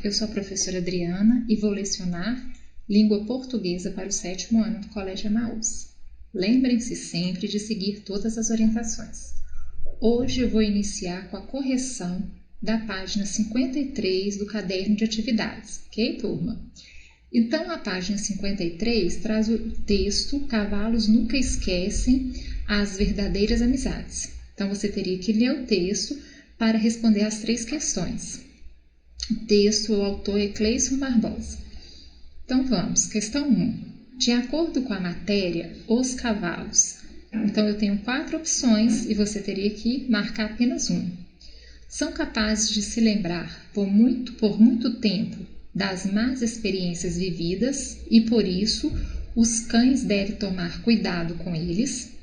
eu sou a professora Adriana e vou lecionar Língua Portuguesa para o 7º ano do Colégio Emaús. Lembrem-se sempre de seguir todas as orientações. Hoje eu vou iniciar com a correção da página 53 do caderno de atividades, ok, turma? Então, a página 53 traz o texto "Cavalos nunca esquecem as verdadeiras amizades". Então, você teria que ler o texto para responder as 3 questões. O texto, o autor é Cleison Barbosa. Então, vamos. Questão 1. De acordo com a matéria, os cavalos. Então, eu tenho 4 opções e você teria que marcar apenas uma. São capazes de se lembrar por muito tempo das más experiências vividas e, por isso, os cães devem tomar cuidado com eles.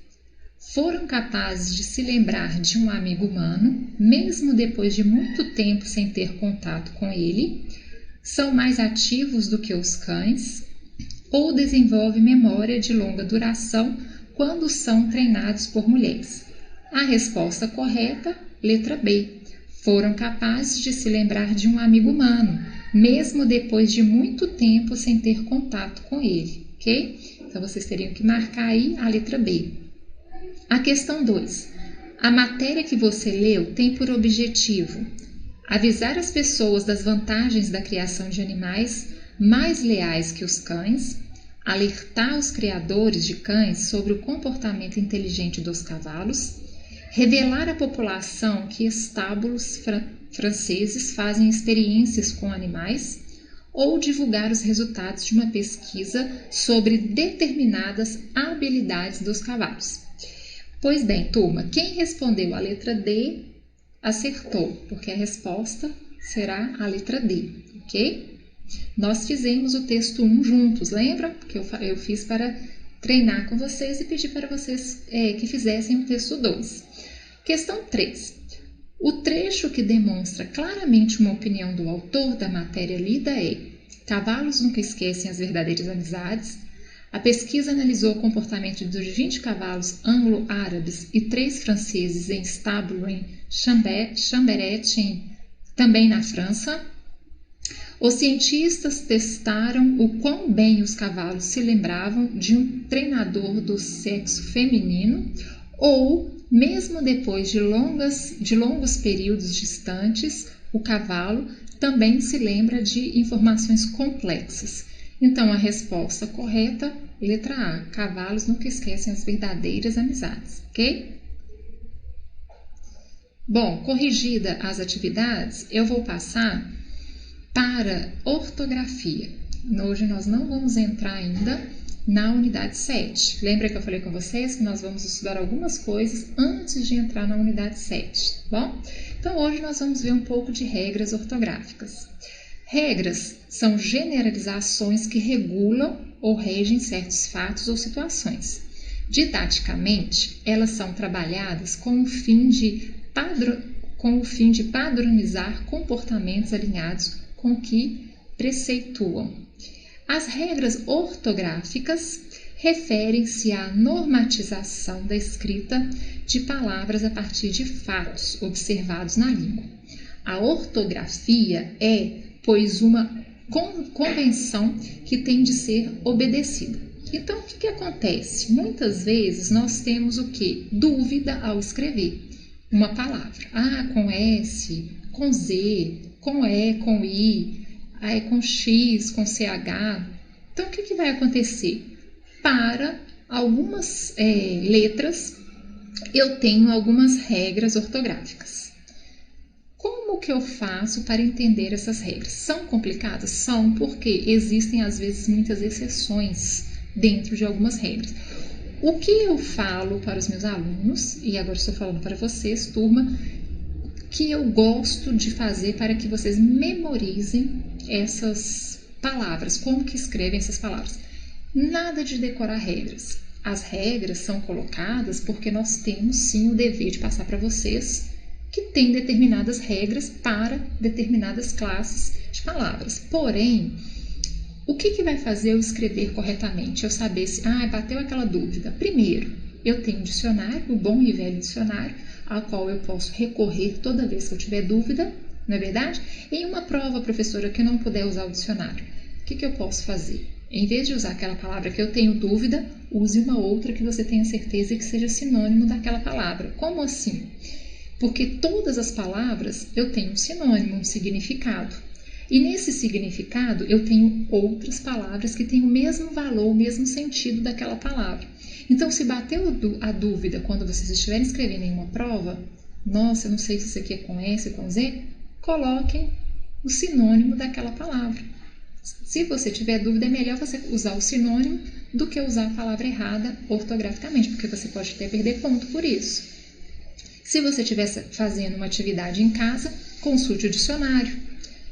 Foram capazes de se lembrar de um amigo humano, mesmo depois de muito tempo sem ter contato com ele. São mais ativos do que os cães, ou desenvolvem memória de longa duração quando são treinados por mulheres. A resposta correta, letra B. Foram capazes de se lembrar de um amigo humano, mesmo depois de muito tempo sem ter contato com ele, ok? Então, vocês teriam que marcar aí a letra B. A questão 2. A matéria que você leu tem por objetivo avisar as pessoas das vantagens da criação de animais mais leais que os cães, alertar os criadores de cães sobre o comportamento inteligente dos cavalos, revelar à população que estábulos franceses fazem experiências com animais ou divulgar os resultados de uma pesquisa sobre determinadas habilidades dos cavalos. Pois bem, turma, quem respondeu a letra D acertou, porque a resposta será a letra D, ok? Nós fizemos o texto 1 juntos, lembra? Porque eu fiz para treinar com vocês e pedi para vocês que fizessem o texto 2. Questão 3. O trecho que demonstra claramente uma opinião do autor da matéria lida é: cavalos nunca esquecem as verdadeiras amizades. A pesquisa analisou o comportamento dos 20 cavalos anglo-árabes e 3 franceses em estábulo em Chamberet, também na França. Os cientistas testaram o quão bem os cavalos se lembravam de um treinador do sexo feminino ou, mesmo depois de longos períodos distantes, o cavalo também se lembra de informações complexas. Então, a resposta correta, letra A. Cavalos nunca esquecem as verdadeiras amizades, ok? Bom, corrigida as atividades, eu vou passar para ortografia. Hoje nós não vamos entrar ainda na unidade 7. Lembra que eu falei com vocês que nós vamos estudar algumas coisas antes de entrar na unidade 7, tá bom? Então, hoje nós vamos ver um pouco de regras ortográficas. Regras são generalizações que regulam ou regem certos fatos ou situações. Didaticamente, elas são trabalhadas com o fim de padronizar comportamentos alinhados com o que preceituam. As regras ortográficas referem-se à normatização da escrita de palavras a partir de fatos observados na língua. A ortografia é, pois, uma convenção que tem de ser obedecida. Então, o que acontece? Muitas vezes nós temos o quê? Dúvida ao escrever uma palavra. Com S, com Z, com E, com I, com X, com CH. Então, o que vai acontecer? Para algumas letras, eu tenho algumas regras ortográficas. Como que eu faço para entender essas regras? São complicadas? São, porque existem, às vezes, muitas exceções dentro de algumas regras. O que eu falo para os meus alunos, e agora estou falando para vocês, turma, que eu gosto de fazer para que vocês memorizem essas palavras, como que escrevem essas palavras. Nada de decorar regras. As regras são colocadas porque nós temos, sim, o dever de passar para vocês que tem determinadas regras para determinadas classes de palavras. Porém, o que vai fazer eu escrever corretamente? Eu saber se, bateu aquela dúvida. Primeiro, eu tenho um dicionário, o bom e velho dicionário, ao qual eu posso recorrer toda vez que eu tiver dúvida. não é verdade? Em uma prova, professora, que eu não puder usar o dicionário, o que eu posso fazer? Em vez de usar aquela palavra que eu tenho dúvida, use uma outra que você tenha certeza que seja sinônimo daquela palavra. Como assim? Porque todas as palavras eu tenho um sinônimo, um significado. E nesse significado eu tenho outras palavras que têm o mesmo valor, o mesmo sentido daquela palavra. Então, se bateu a dúvida quando vocês estiverem escrevendo em uma prova, nossa, eu não sei se isso aqui é com S ou com Z, coloquem o sinônimo daquela palavra. Se você tiver dúvida, é melhor você usar o sinônimo do que usar a palavra errada ortograficamente, porque você pode até perder ponto por isso. Se você estiver fazendo uma atividade em casa, consulte o dicionário.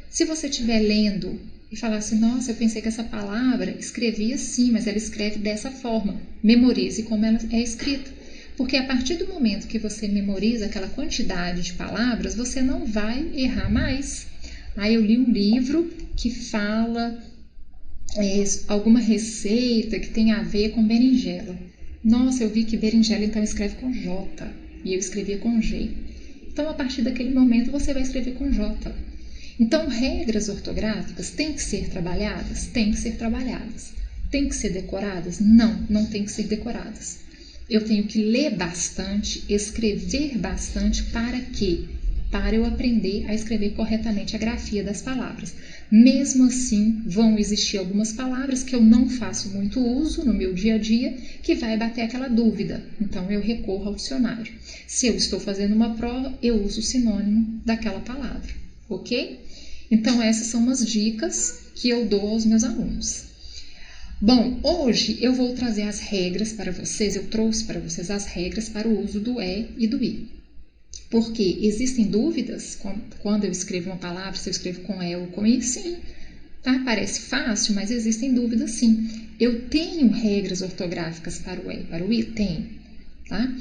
Se você estiver lendo e falar assim, nossa, eu pensei que essa palavra escrevia assim, mas ela escreve dessa forma, memorize como ela é escrita. Porque a partir do momento que você memoriza aquela quantidade de palavras, você não vai errar mais. Eu li um livro que fala alguma receita que tem a ver com berinjela. Nossa, eu vi que berinjela então escreve com J e eu escrevia com G. Então, a partir daquele momento, você vai escrever com J. Então, regras ortográficas têm que ser trabalhadas? Têm que ser trabalhadas. Têm que ser decoradas? Não, não têm que ser decoradas. Eu tenho que ler bastante, escrever bastante, para quê? Para eu aprender a escrever corretamente a grafia das palavras. Mesmo assim, vão existir algumas palavras que eu não faço muito uso no meu dia a dia, que vai bater aquela dúvida. Então, eu recorro ao dicionário. Se eu estou fazendo uma prova, eu uso o sinônimo daquela palavra, ok? Então, essas são umas dicas que eu dou aos meus alunos. Bom, hoje eu vou trazer as regras para vocês, eu trouxe para vocês as regras para o uso do E e do I. Porque existem dúvidas quando eu escrevo uma palavra, se eu escrevo com E ou com I? Sim, tá? Parece fácil, mas existem dúvidas sim. Eu tenho regras ortográficas para o E e para o I? Tenho, tá?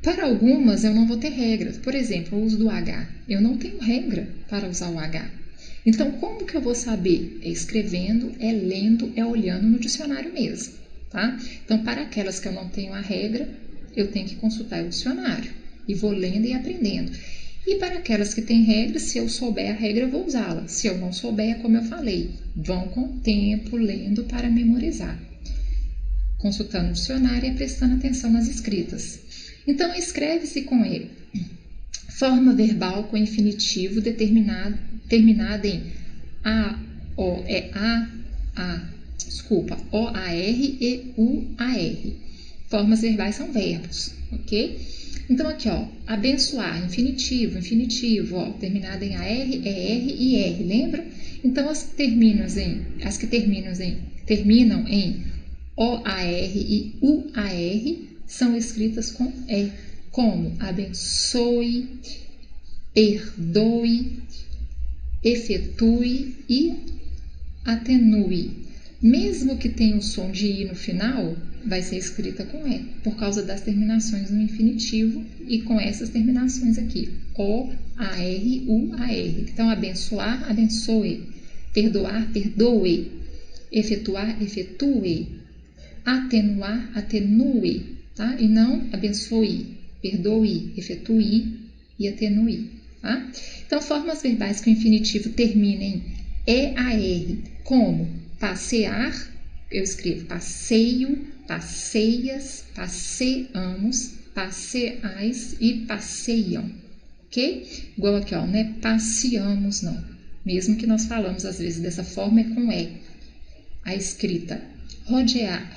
Para algumas eu não vou ter regras. Por exemplo, o uso do H. Eu não tenho regra para usar o H. Então, como que eu vou saber? É escrevendo, é lendo, é olhando no dicionário mesmo, tá? Então, para aquelas que eu não tenho a regra, eu tenho que consultar o dicionário. E vou lendo e aprendendo. E para aquelas que têm regras, se eu souber a regra, eu vou usá-la. Se eu não souber, como eu falei, vão com o tempo, lendo para memorizar. Consultando o dicionário e prestando atenção nas escritas. Então, escreve-se com E. Forma verbal com infinitivo terminada em O-A-R e U-A-R. Formas verbais são verbos, ok? Então, aqui, abençoar, infinitivo, terminado em AR, ER e R, lembra? Então, as que terminam em OAR e UAR são escritas com E, como abençoe, perdoe, efetue e atenue. Mesmo que tenha o som de I no final, vai ser escrita com E, por causa das terminações no infinitivo e com essas terminações aqui, O, A, R, U, A, R. Então, abençoar, abençoe, perdoar, perdoe, efetuar, efetue, atenuar, atenue, tá? E não abençoe, perdoe, efetue e atenue, tá? Então, formas verbais que o infinitivo termina em EAR, como passear, eu escrevo passeio, passeias, passeamos, passeais e passeiam, ok? Igual aqui, não é passeamos, não. Mesmo que nós falamos, às vezes, dessa forma, é com E. A escrita, rodear,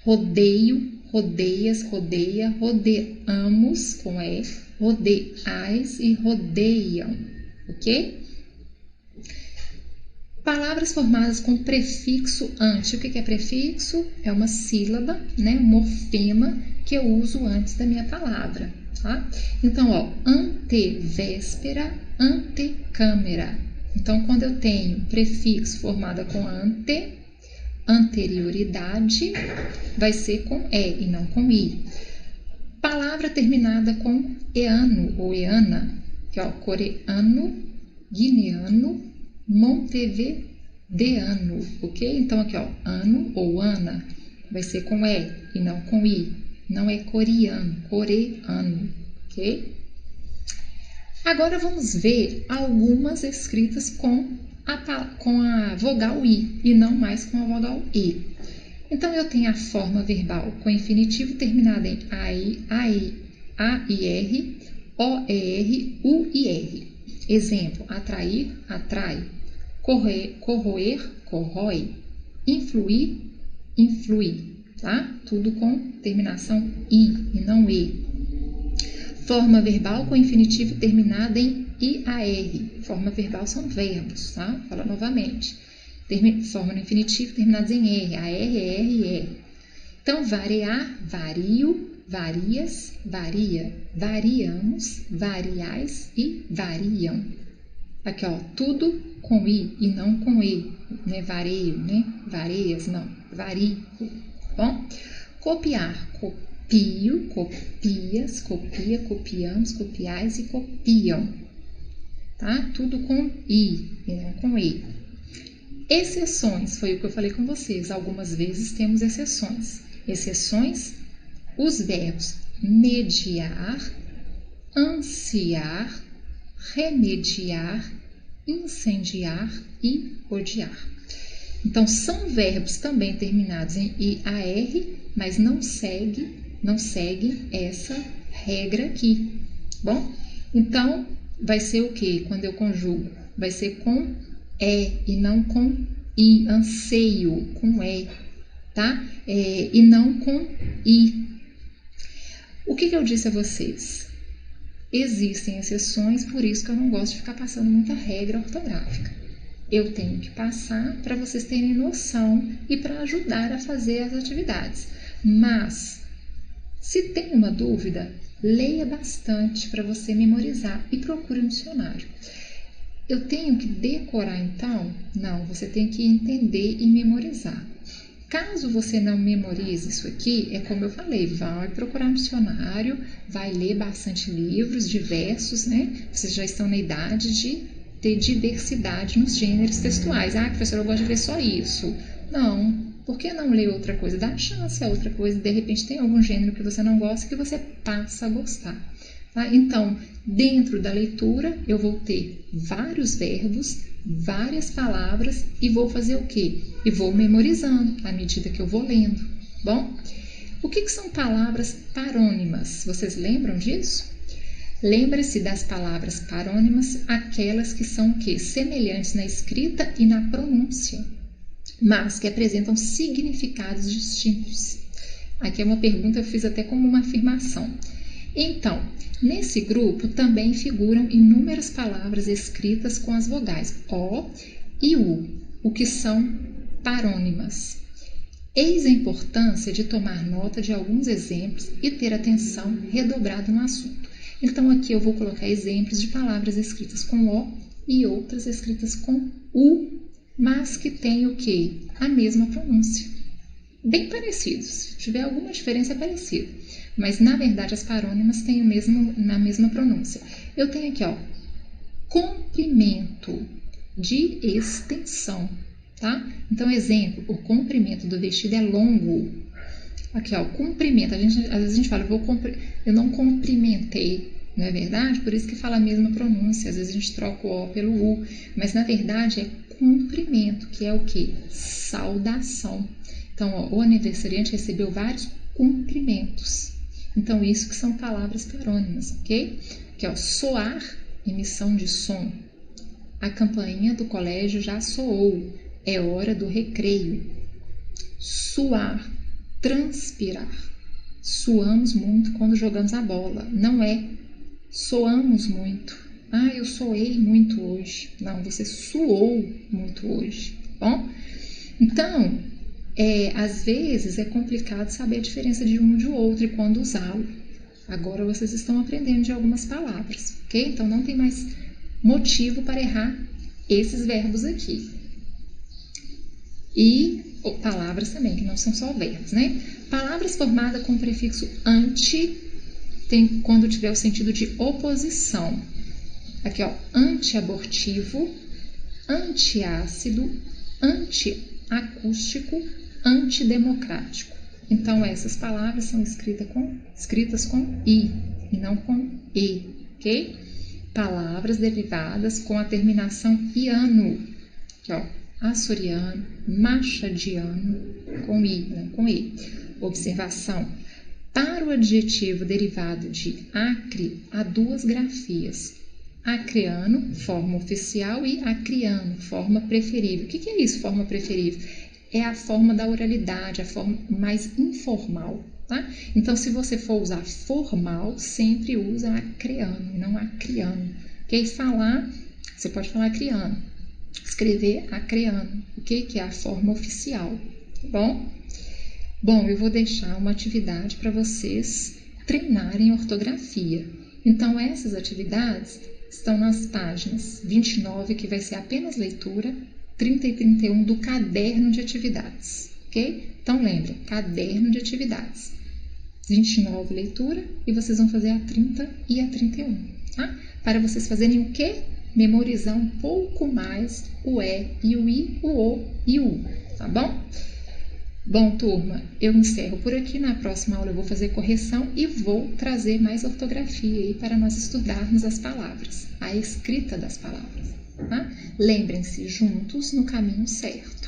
rodeio, rodeias, rodeia, rodeamos, com E, rodeais e rodeiam, ok? Palavras formadas com prefixo ante. O que é prefixo? É uma sílaba, né? Um morfema que eu uso antes da minha palavra, tá? Então, antevéspera, antecâmera. Então, quando eu tenho prefixo formado com ante, anterioridade, vai ser com E e não com I. Palavra terminada com eano ou eana, que é coreano, guineano, montevideano, ok? Então, aqui, ano ou ana, vai ser com E e não com I. Não é coreano, ok? Agora vamos ver algumas escritas com a vogal I e não mais com a vogal I. Então, eu tenho a forma verbal com infinitivo terminado em AI, AIR, OER, UIR. Exemplo, atrair, atrai, corroer, corrói, influir, influi, tá? Tudo com terminação I e não E. Forma verbal com infinitivo terminada em IAR. Forma verbal são verbos, tá? Fala novamente. Forma no infinitivo terminados em R, AR, ER e R. Então, variar, vario, varias, varia, variamos, variais e variam. Aqui, ó, tudo com I e não com E, né? Vareio, né? Vareias, não, vario. Bom, copiar, copio, copias, copia, copiamos, copiais e copiam. Tá? Tudo com I e não com E. Exceções, foi o que eu falei com vocês. Algumas vezes temos exceções. Exceções, os verbos mediar, ansiar, remediar, incendiar e odiar. Então, são verbos também terminados em IAR, mas não segue essa regra aqui. Bom, então, vai ser o quê? Quando eu conjugo? Vai ser com e não com I, anseio, com tá? E não com I. O que eu disse a vocês? Existem exceções, por isso que eu não gosto de ficar passando muita regra ortográfica. Eu tenho que passar para vocês terem noção e para ajudar a fazer as atividades. Mas, se tem uma dúvida, leia bastante para você memorizar e procure um dicionário. Eu tenho que decorar então? Não, você tem que entender e memorizar. Caso você não memorize isso aqui, é como eu falei, vai procurar um dicionário, vai ler bastante livros diversos, né? Vocês já estão na idade de ter diversidade nos gêneros textuais. Ah, professora, eu gosto de ler só isso. Não, por que não ler outra coisa? Dá chance a outra coisa, de repente tem algum gênero que você não gosta que você passa a gostar. Tá? Então, dentro da leitura, eu vou ter vários verbos, várias palavras e vou fazer o quê? E vou memorizando à medida que eu vou lendo. Bom, o que são palavras parônimas? Vocês lembram disso? Lembre-se das palavras parônimas, aquelas que são o quê? Semelhantes na escrita e na pronúncia, mas que apresentam significados distintos. Aqui é uma pergunta, eu fiz até como uma afirmação. Então, nesse grupo também figuram inúmeras palavras escritas com as vogais O e U, o que são parônimas. Eis a importância de tomar nota de alguns exemplos e ter atenção redobrada no assunto. Então, aqui eu vou colocar exemplos de palavras escritas com O e outras escritas com U, mas que têm o quê? A mesma pronúncia. Bem parecidos, se tiver alguma diferença é parecido, mas na verdade as parônimas têm na mesma pronúncia. Eu tenho aqui, ó, comprimento de extensão, tá? Então, exemplo, o comprimento do vestido é longo. Aqui, ó, comprimento, às vezes a gente fala, eu não cumprimentei, não é verdade? Por isso que fala a mesma pronúncia, às vezes a gente troca o O pelo U, mas na verdade é cumprimento, que é o quê? Saudação. Então, ó, o aniversariante recebeu vários cumprimentos. Então, isso que são palavras parônimas, ok? Que é o soar, emissão de som. A campainha do colégio já soou, é hora do recreio. Suar, transpirar. Suamos muito quando jogamos a bola. Não é soamos muito. Ah, eu soei muito hoje. Não, você suou muito hoje. Bom, então, às vezes é complicado saber a diferença de um e de outro e quando usá-lo. Agora vocês estão aprendendo de algumas palavras, ok? Então não tem mais motivo para errar esses verbos aqui. E palavras também, que não são só verbos, né? Palavras formadas com o prefixo ante, tem quando tiver o sentido de oposição. Aqui, ó, antiabortivo, antiácido, antiacústico, antidemocrático. Então, essas palavras são escritas com I e não com E, ok? palavras derivadas com a terminação iano, aqui, ó, açoriano, machadiano, com i, né, com e. Observação: para o adjetivo derivado de acre, há duas grafias. Acreano, forma oficial, e acriano, forma preferível. O que é isso, forma preferível? É a forma da oralidade, a forma mais informal, tá? Então, se você for usar formal, sempre usa acreano e não acriano. Ok? Falar, você pode falar acriano. Escrever acreano, ok? Que é a forma oficial, tá bom? Bom, eu vou deixar uma atividade para vocês treinarem ortografia. Então, essas atividades estão nas páginas 29, que vai ser apenas leitura, 30 e 31 do caderno de atividades, ok? Então, lembrem, caderno de atividades. 29, leitura, e vocês vão fazer a 30 e a 31, tá? Para vocês fazerem o quê? Memorizar um pouco mais o E e o I, o O e o U, tá bom? Bom, turma, eu encerro por aqui. Na próxima aula eu vou fazer correção e vou trazer mais ortografia aí para nós estudarmos as palavras, a escrita das palavras, tá? Lembrem-se, juntos no caminho certo.